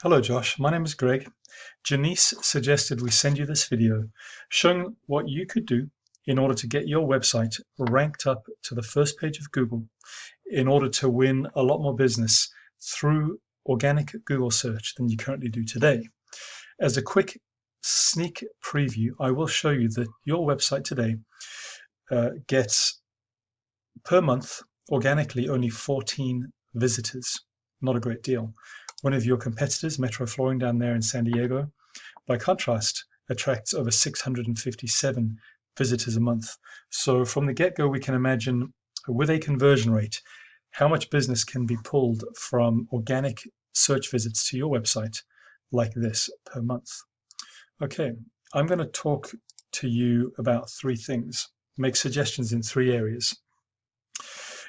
Hello Josh, my name is Greg. Janice suggested we send you this video showing what you could do in order to get your website ranked up to the first page of Google in order to win a lot more business through organic Google search than you currently do today. As a quick sneak preview, I will show you that your website today gets per month organically only 14 visitors. Not a great deal. One of your competitors, Metro Flooring down there in San Diego, by contrast, attracts over 657 visitors a month. So from the get-go, we can imagine with a conversion rate, how much business can be pulled from organic search visits to your website like this per month. Okay, I'm going to talk to you about three things, make suggestions in three areas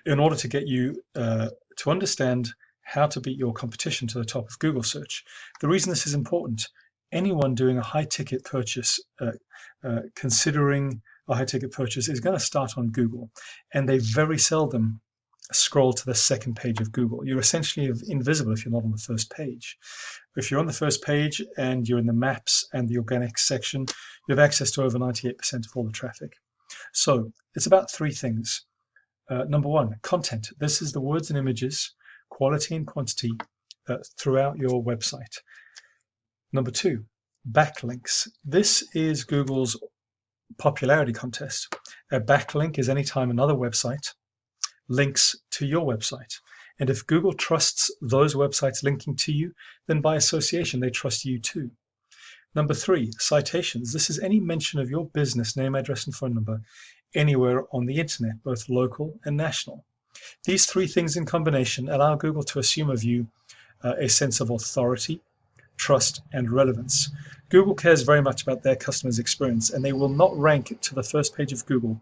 in order to get you to understand how to beat your competition to the top of Google search. The reason this is important, anyone doing a high-ticket purchase, considering a high-ticket purchase, is going to start on Google, and they very seldom scroll to the second page of Google. You're essentially invisible if you're not on the first page. If you're on the first page and you're in the maps and the organic section, you have access to over 98% of all the traffic. So it's about three things. Number one, content. This is the words and images, quality and quantity throughout your website. Number two, backlinks. This is Google's popularity contest. A backlink is anytime another website links to your website. And if Google trusts those websites linking to you, then by association, they trust you too. Number three, citations. This is any mention of your business name, address, and phone number anywhere on the internet, both local and national. These three things in combination allow Google to assume of you a sense of authority, trust, and relevance. Google cares very much about their customers' experience, and they will not rank to the first page of Google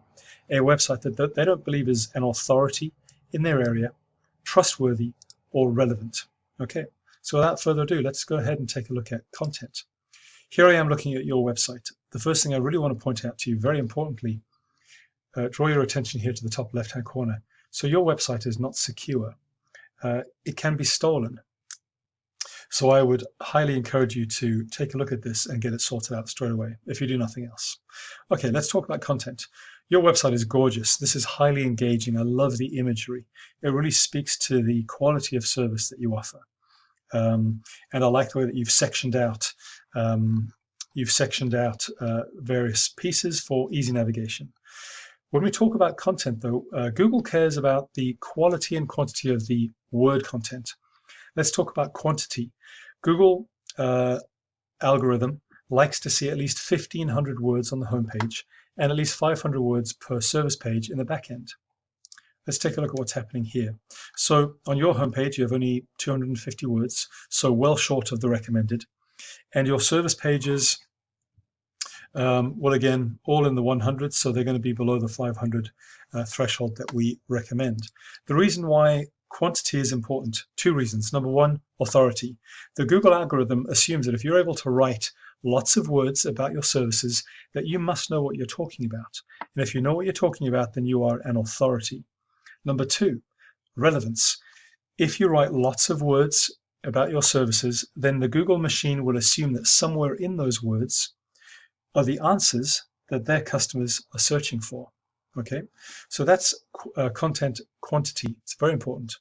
a website that they don't believe is an authority in their area, trustworthy, or relevant. Okay, so without further ado, let's go ahead and take a look at content. Here I am looking at your website. The first thing I really want to point out to you, very importantly, draw your attention here to the top left-hand corner. So your website is not secure. It can be stolen. So I would highly encourage you to take a look at this and get it sorted out straight away if you do nothing else. Okay, let's talk about content. Your website is gorgeous. This is highly engaging. I love the imagery. It really speaks to the quality of service that you offer. And I like the way that you've sectioned out various pieces for easy navigation. When we talk about content, though, Google cares about the quality and quantity of the word content. Let's talk about quantity. Google algorithm likes to see at least 1,500 words on the homepage and at least 500 words per service page in the back end. Let's take a look at what's happening here. So on your homepage, you have only 250 words, so well short of the recommended. And your service pages, well, again, all in the 100s, so they're going to be below the 500 threshold that we recommend. The reason why quantity is important, two reasons. Number one, authority. The Google algorithm assumes that if you're able to write lots of words about your services, that you must know what you're talking about. And if you know what you're talking about, then you are an authority. Number two, relevance. If you write lots of words about your services, then the Google machine will assume that somewhere in those words are the answers that their customers are searching for. Okay, so that's content quantity. It's very important.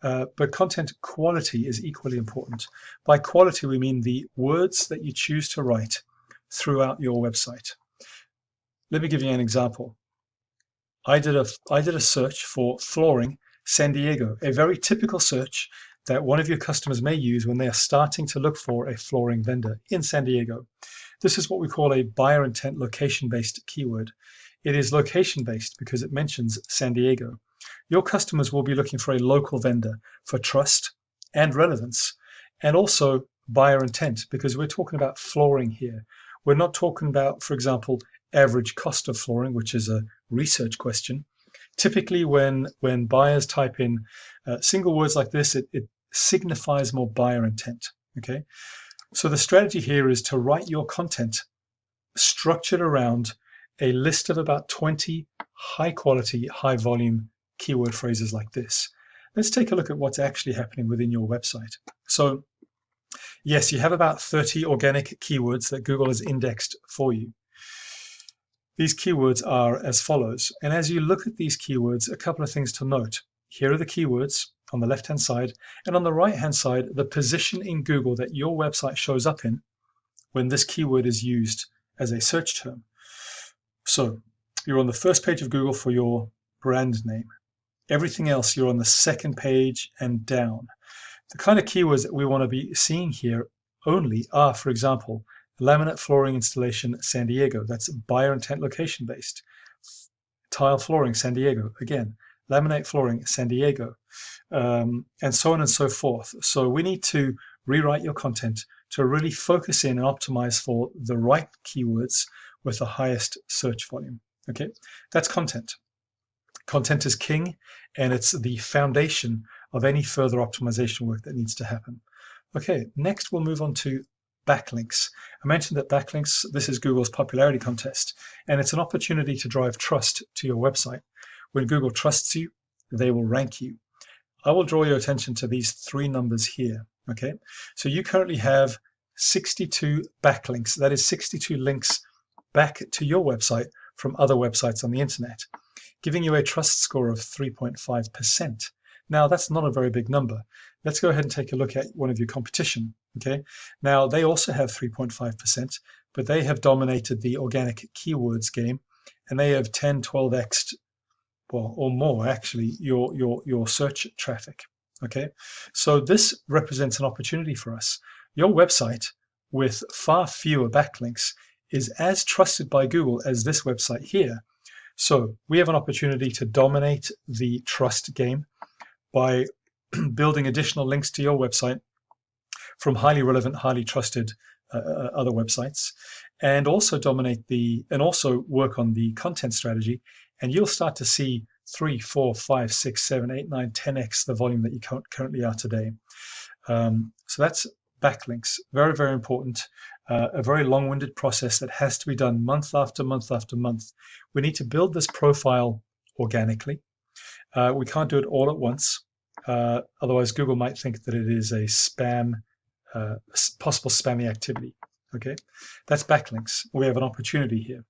But content quality is equally important. By quality, we mean the words that you choose to write throughout your website. Let me give you an example. I did a search for flooring San Diego, a very typical search that one of your customers may use when they are starting to look for a flooring vendor in San Diego. This is what we call a buyer intent location-based keyword. It is location-based because it mentions San Diego. Your customers will be looking for a local vendor for trust and relevance, and also buyer intent because we're talking about flooring here. We're not talking about, for example, average cost of flooring, which is a research question. Typically, when buyers type in single words like this, it signifies more buyer intent. Okay, so the strategy here is to write your content structured around a list of about 20 high quality, high volume keyword phrases like this. Let's take a look at what's actually happening within your website. So yes, you have about 30 organic keywords that Google has indexed for you. These keywords are as follows. And as you look at these keywords, a couple of things to note. Here are the keywords on the left-hand side, and on the right-hand side, the position in Google that your website shows up in when this keyword is used as a search term. So you're on the first page of Google for your brand name. Everything else, you're on the second page and down. The kind of keywords that we want to be seeing here only are, for example, laminate flooring installation San Diego. That's buyer intent location based. Tile flooring San Diego. Again, laminate flooring San Diego. And so on and so forth. So we need to rewrite your content to really focus in and optimize for the right keywords with the highest search volume. Okay, that's content. Content is king, and it's the foundation of any further optimization work that needs to happen. Okay, next we'll move on to backlinks. I mentioned that backlinks, this is Google's popularity contest, and it's an opportunity to drive trust to your website. When Google trusts you, they will rank you. I will draw your attention to these three numbers here. Okay, so you currently have 62 backlinks. That is 62 links back to your website from other websites on the internet, giving you a trust score of 3.5%. Now, that's not a very big number. Let's go ahead and take a look at one of your competition. Okay, now they also have 3.5%, but they have dominated the organic keywords game, and they have 10, 12x, well, or more actually, your search traffic. Okay, so this represents an opportunity for us. Your website with far fewer backlinks is as trusted by Google as this website here. So we have an opportunity to dominate the trust game by building additional links to your website from highly relevant, highly trusted other websites, and also also work on the content strategy, and you'll start to see 3, 4, 5, 6, 7, 8, 9, 10x the volume that you currently are today. So that's backlinks. Very, very important. A very long-winded process that has to be done month after month after month. We need to build this profile organically. We can't do it all at once. Otherwise, Google might think that it is a spam, possible spammy activity. Okay, that's backlinks. We have an opportunity here.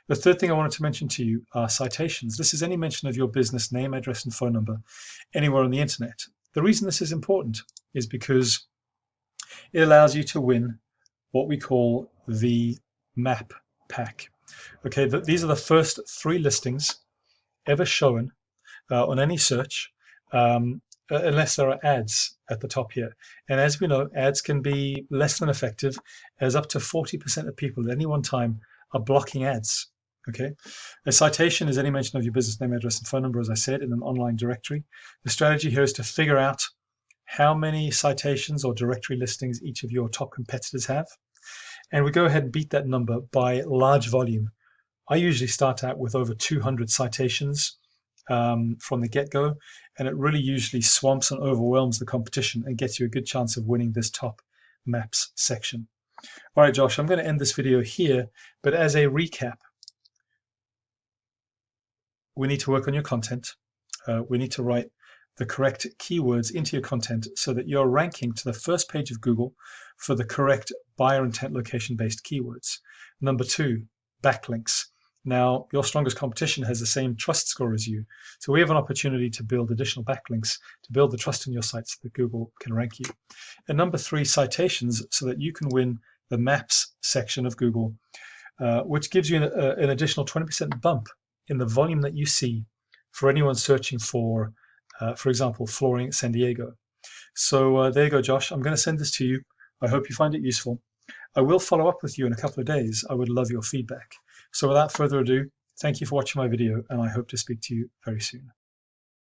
The third thing I wanted to mention to you are citations. This is any mention of your business name, address, and phone number anywhere on the internet. The reason this is important is because it allows you to win what we call the map pack. Okay, these are the first 3 listings ever shown on any search, unless there are ads at the top here. And as we know, ads can be less than effective, as up to 40% of people at any one time are blocking ads. Okay, a citation is any mention of your business name, address, and phone number, as I said, in an online directory. The strategy here is to figure out how many citations or directory listings each of your top competitors have, and we go ahead and beat that number by large volume. I usually start out with over 200 citations from the get-go, and it really usually swamps and overwhelms the competition and gets you a good chance of winning this top maps section. All right, Josh, I'm going to end this video here, but as a recap, we need to work on your content. We need to write the correct keywords into your content so that you're ranking to the first page of Google for the correct buyer intent location-based keywords. Number 2, backlinks. Now, your strongest competition has the same trust score as you, so we have an opportunity to build additional backlinks to build the trust in your site so that Google can rank you. And number 3, citations, so that you can win the maps section of Google, which gives you an additional 20% bump in the volume that you see for anyone searching for example, flooring San Diego. So there you go, Josh. I'm going to send this to you. I hope you find it useful. I will follow up with you in a couple of days. I would love your feedback. So without further ado, thank you for watching my video, and I hope to speak to you very soon.